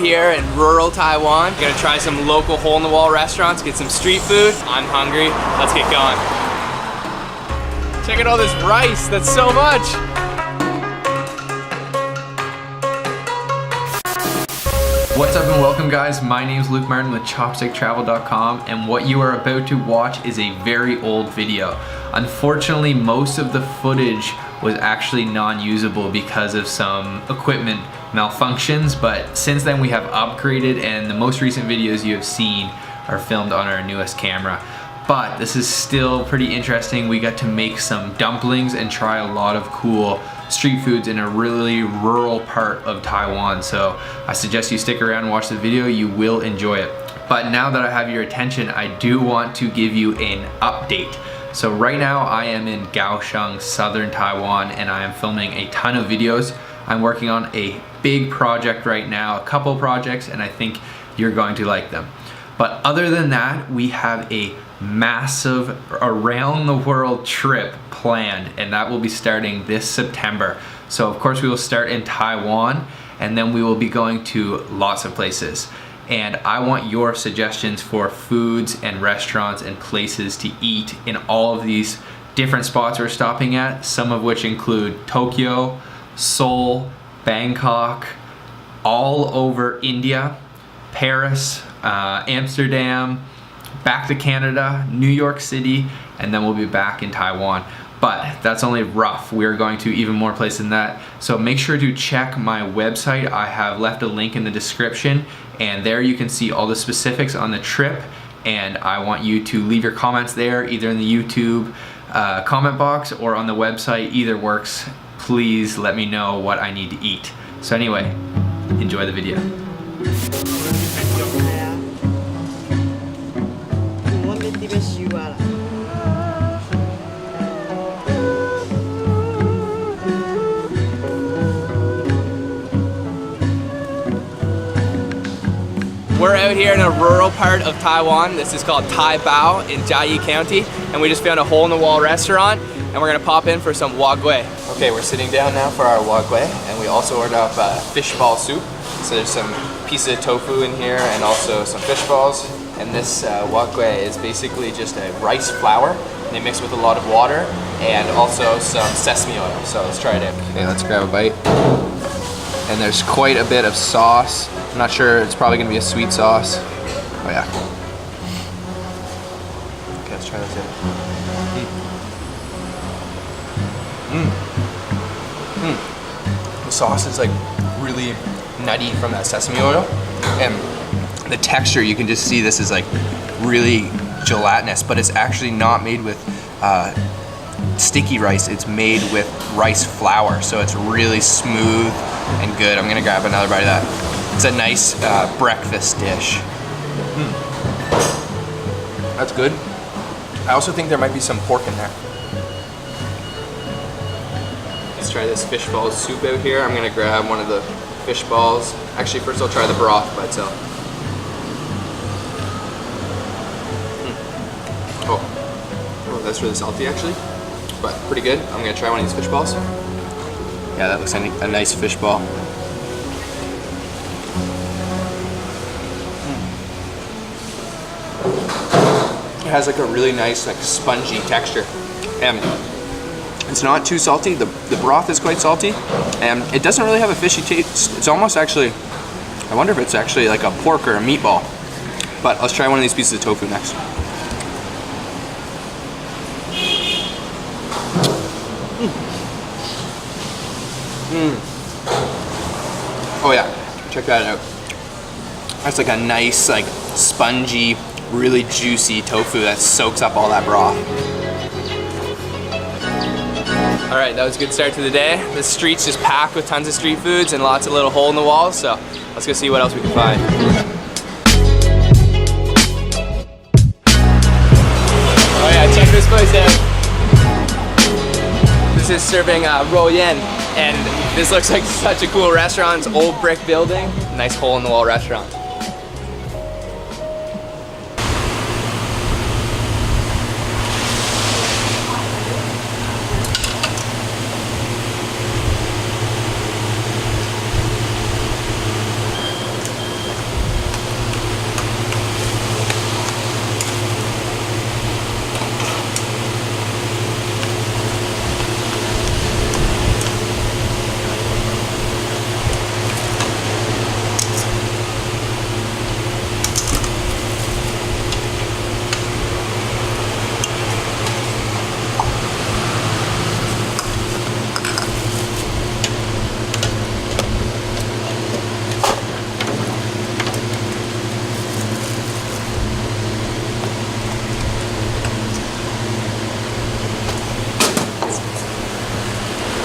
here in rural Taiwan. Gonna try some local hole-in-the-wall restaurants, get some street food. I'm hungry, let's get going. Check out all this rice, that's so much. What's up and welcome guys, my name is Luke Martin with ChopstickTravel.com, and what you are about to watch is a very old video. Unfortunately, most of the footage was actually non-usable because of some equipment malfunctions, but since then we have upgraded and the most recent videos you have seen are filmed on our newest camera. But this is still pretty interesting. We got to make some dumplings and try a lot of cool street foods in a really rural part of Taiwan. So I suggest you stick around and watch the video, you will enjoy it. But now that I have your attention, I do want to give you an update. So right now I am in Kaohsiung, southern Taiwan, and I am filming a ton of videos. I'm working on a big project right now, a couple projects, and I think you're going to like them. But other than that, we have a massive around the world trip planned, and that will be starting this September. So of course we will start in Taiwan, and then we will be going to lots of places. And I want your suggestions for foods and restaurants and places to eat in all of these different spots we're stopping at, some of which include Tokyo, Seoul, Bangkok, all over India, Paris, Amsterdam, back to Canada, New York City, and then we'll be back in Taiwan. But that's only rough. We're going to even more places than that. So make sure to check my website. I have left a link in the description, and there you can see all the specifics on the trip. And I want you to leave your comments there, either in the YouTube comment box or on the website. Either works. Please let me know what I need to eat. So anyway, enjoy the video. We're out here in a rural part of Taiwan. This is called Tai Bao in Jiayi County, and we just found a hole-in-the-wall restaurant, and we're gonna pop in for some wok gui. Okay, we're sitting down now for our wok gui, and we also ordered up fish ball soup. So there's some pieces of tofu in here and also some fish balls. And this wok gui is basically just a rice flour. They mix with a lot of water and also some sesame oil. So let's try it out. Okay, let's grab a bite. And there's quite a bit of sauce. I'm not sure, it's probably gonna be a sweet sauce. Oh yeah. Okay, let's try this out. The sauce is like really nutty from that sesame oil. And the texture, you can just see this is like really gelatinous, but it's actually not made with sticky rice. It's made with rice flour, so it's really smooth and good. I'm gonna grab another bite of that. It's a nice breakfast dish. That's good. I also think there might be some pork in there. Let's try this fish ball soup out here. I'm gonna grab one of the fish balls. Actually, first I'll try the broth by itself. Oh, that's really salty actually, but pretty good. I'm gonna try one of these fish balls. Yeah, that looks like a nice fish ball. It has like a really nice, like spongy texture, and it's not too salty. The broth is quite salty, and it doesn't really have a fishy taste. It's almost actually, I wonder if it's actually like a pork or a meatball. But let's try one of these pieces of tofu next. Oh yeah, check that out. That's like a nice, like spongy, really juicy tofu that soaks up all that broth. All right, that was a good start to the day. The street's just packed with tons of street foods and lots of little hole in the walls, so let's go see what else we can find. Oh yeah, check this place out. This is serving royen, and this looks like such a cool restaurant. It's an old brick building, nice hole in the wall restaurant.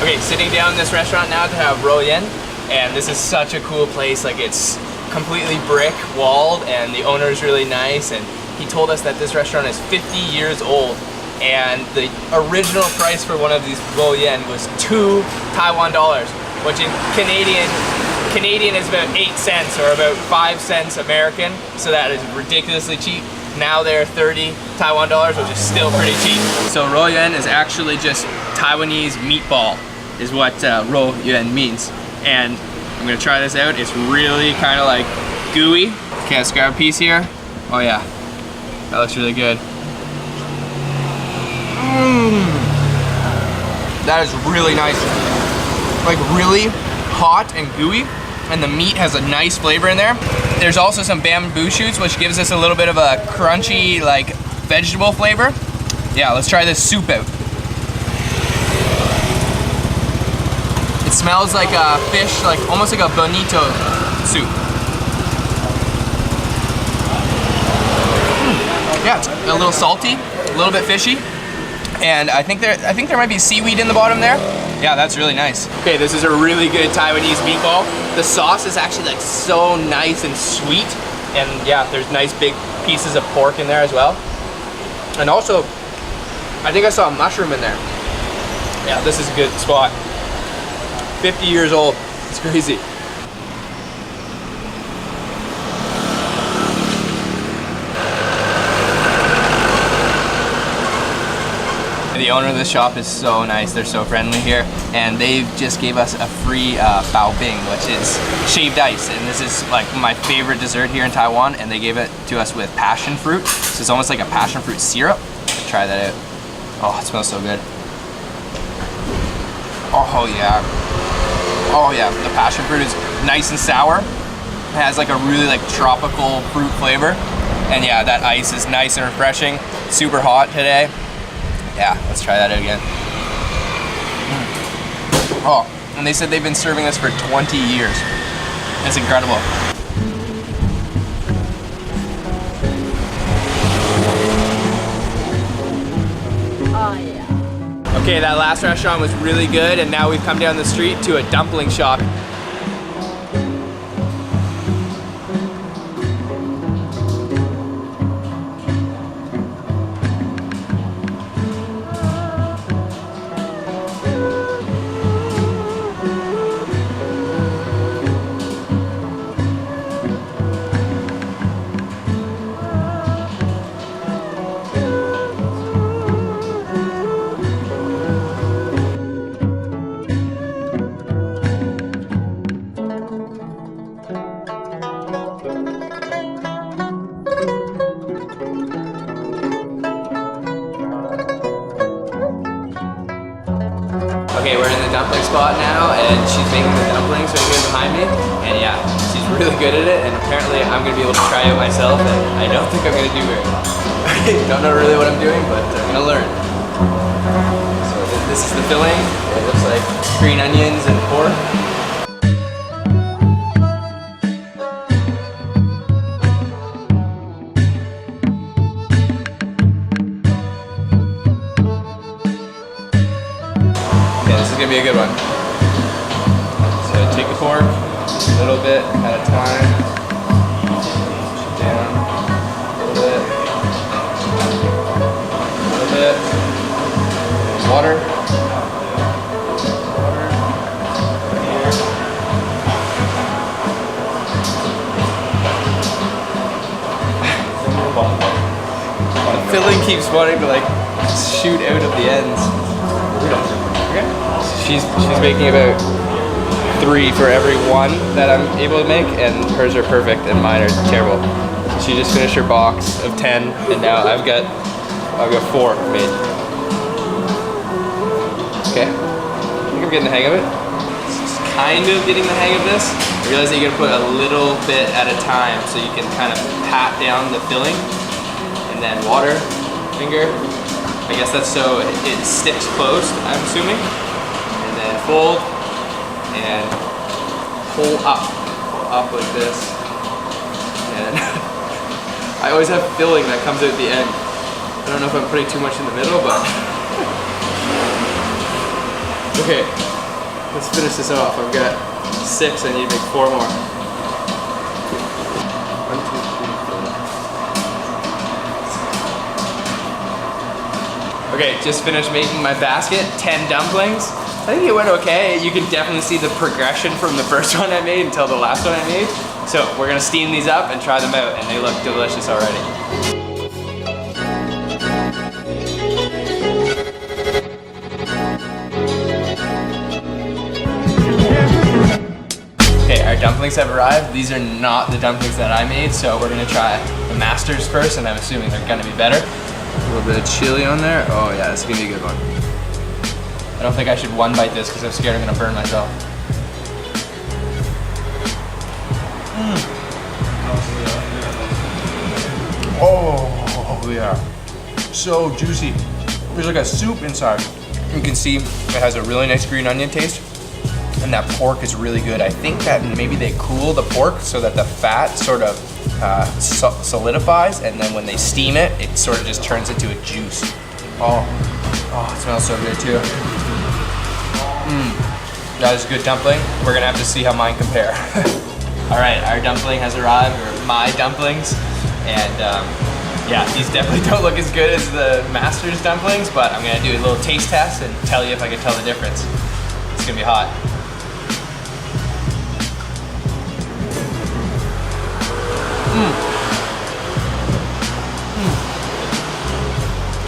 Okay, sitting down in this restaurant now to have ro yen, and this is such a cool place. Like, it's completely brick walled, and the owner is really nice, and he told us that this restaurant is 50 years old, and the original price for one of these ro yen was 2 Taiwan dollars, which in Canadian is about 8 cents or about 5 cents American, so that is ridiculously cheap. Now they're 30 Taiwan dollars, which is still pretty cheap. So ro yen is actually just Taiwanese meatball, is what ro yen means. And I'm gonna try this out. It's really kind of like gooey. Okay, let's grab a piece here. Oh yeah, that looks really good. That is really nice. Like really hot and gooey, and the meat has a nice flavor in there. There's also some bamboo shoots, which gives us a little bit of a crunchy, like, vegetable flavor. Yeah, let's try this soup out. It smells like a fish, like almost like a bonito soup. Yeah, it's a little salty, a little bit fishy, and I think there might be seaweed in the bottom there. Yeah, that's really nice. Okay, this is a really good Taiwanese meatball. The sauce is actually like so nice and sweet, and yeah, there's nice big pieces of pork in there as well. And also, I think I saw a mushroom in there. Yeah, this is a good spot. 50 years old, it's crazy. The owner of this shop is so nice. They're so friendly here, and they just gave us a free bao bing, which is shaved ice, and this is like my favorite dessert here in Taiwan, and they gave it to us with passion fruit, so it's almost like a passion fruit syrup. Let's try that out. Oh, it smells so good. Oh yeah. Oh yeah, the passion fruit is nice and sour. It has like a really like tropical fruit flavor, and yeah, that ice is nice and refreshing. Super hot today. Yeah, let's try that out again. Oh, and they said they've been serving this for 20 years. It's incredible. Oh yeah. Okay, that last restaurant was really good, and now we've come down the street to a dumpling shop. Okay, we're in the dumpling spot now, and she's making the dumplings right here behind me, and yeah, she's really good at it, and apparently I'm going to be able to try it myself, and I don't think I'm going to do very well. I don't know really what I'm doing, but I'm going to learn. So this is the filling. It looks like green onions and pork. This is gonna be a good one. So take the pork, a little bit at a time, push it down, a little bit, water, the filling keeps wanting to like shoot out of the ends. She's making about 3 for every 1 that I'm able to make, and hers are perfect and mine are terrible. So she just finished her box of 10, and now I've got 4 made. Okay, I think I'm getting the hang of it. Just kind of getting the hang of this. I realize that you gotta put a little bit at a time so you can kind of pat down the filling, and then water, finger. I guess that's so it sticks closed, I'm assuming. And then fold and pull up like this. And I always have filling that comes out at the end. I don't know if I'm putting too much in the middle, but okay. let's finish this off. I've got 6, I need to make 4 more. 1, 2, 3, 4. Okay, just finished making my basket, 10 dumplings. I think it went okay. You can definitely see the progression from the first one I made until the last one I made. So we're gonna steam these up and try them out, and they look delicious already. Okay, our dumplings have arrived. These are not the dumplings that I made, so we're gonna try the masters first, and I'm assuming they're gonna be better. A little bit of chili on there. Oh yeah, this is gonna be a good one. I don't think I should one bite this because I'm scared I'm gonna burn myself. Oh yeah, so juicy. There's like a soup inside. You can see it has a really nice green onion taste, and that pork is really good. I think that maybe they cool the pork so that the fat sort of solidifies, and then when they steam it, it sort of just turns into a juice. Oh, it smells so good too. That is a good dumpling. We're gonna have to see how mine compare. All right, our dumpling has arrived, or my dumplings, and yeah, these definitely don't look as good as the master's dumplings, but I'm gonna do a little taste test and tell you if I can tell the difference. It's gonna be hot.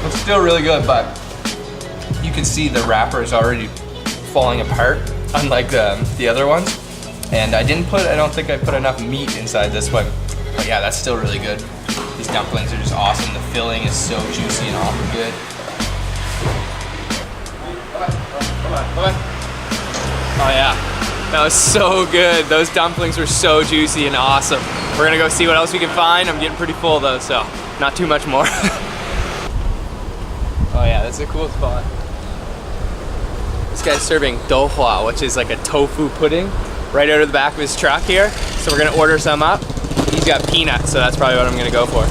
It's still really good, but you can see the wrapper is already falling apart, unlike the other ones. And I don't think I put enough meat inside this one. But yeah, that's still really good. These dumplings are just awesome. The filling is so juicy and awful good. Oh yeah, that was so good. Those dumplings were so juicy and awesome. We're gonna go see what else we can find. I'm getting pretty full though, so not too much more. Oh yeah, that's a cool spot. This guy's serving douhua, which is like a tofu pudding, right out of the back of his truck here. So we're gonna order some up. He's got peanuts, so that's probably what I'm gonna go for.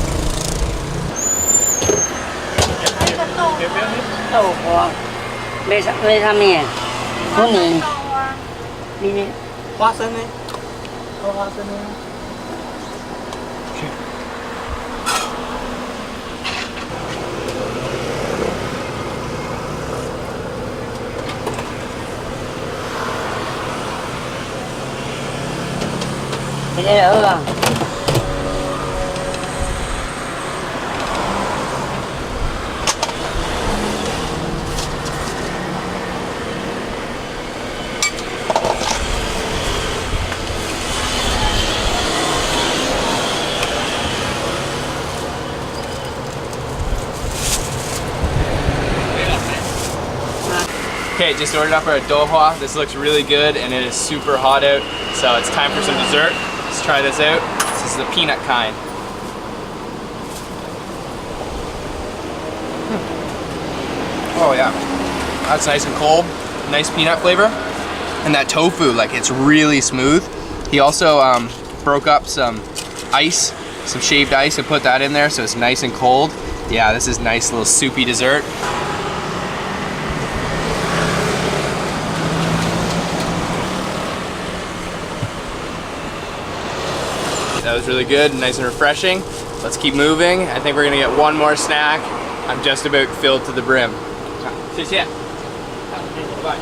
Okay, just ordered up our douhua. This looks really good and it is super hot out, so it's time for some dessert. Let's try this out. This is the peanut kind. Oh yeah, that's nice and cold. Nice peanut flavor. And that tofu, like, it's really smooth. He also broke up some ice, some shaved ice, and put that in there so it's nice and cold. Yeah, this is nice little soupy dessert. That was really good, nice and refreshing. Let's keep moving. I think we're gonna get one more snack. I'm just about filled to the brim. 谢谢. Bye.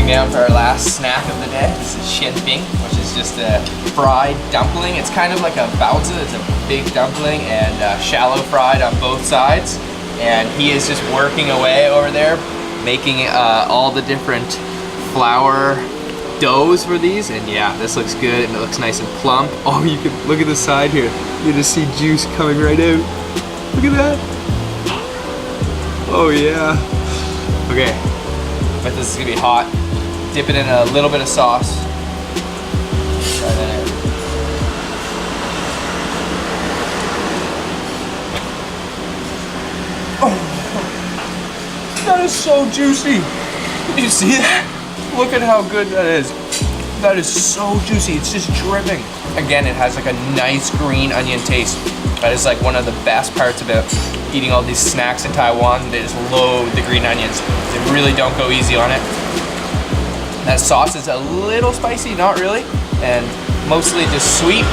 Down for our last snack of the day. This is xianbing, which is just a fried dumpling. It's kind of like a baozi. It's a big dumpling and shallow fried on both sides. And he is just working away over there, making all the different flour doughs for these, and yeah, this looks good and it looks nice and plump. Oh, you can look at the side here. You just see juice coming right out. Look at that. Oh yeah. Okay, but this is gonna be hot. Dip it in a little bit of sauce. Try that out. Oh, that is so juicy. Did you see that? Look at how good that is. That is so juicy, it's just dripping. Again, it has like a nice green onion taste. That is like one of the best parts about eating all these snacks in Taiwan. They just load the green onions. They really don't go easy on it. That sauce is a little spicy, not really, and mostly just sweet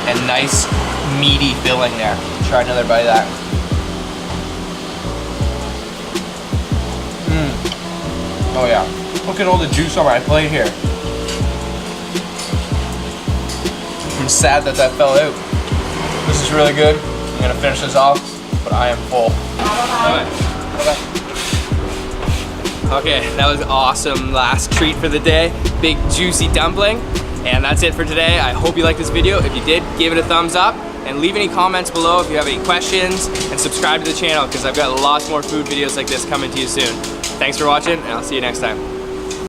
and nice meaty filling there. Try another bite of that. Oh yeah, look at all the juice on my plate here. I'm sad that that fell out. This is really good. I'm gonna finish this off, but I am full. Okay, that was awesome. Last treat for the day. Big juicy dumpling. And that's it for today. I hope you liked this video. If you did, give it a thumbs up and leave any comments below if you have any questions, and subscribe to the channel because I've got lots more food videos like this coming to you soon. Thanks for watching, and I'll see you next time.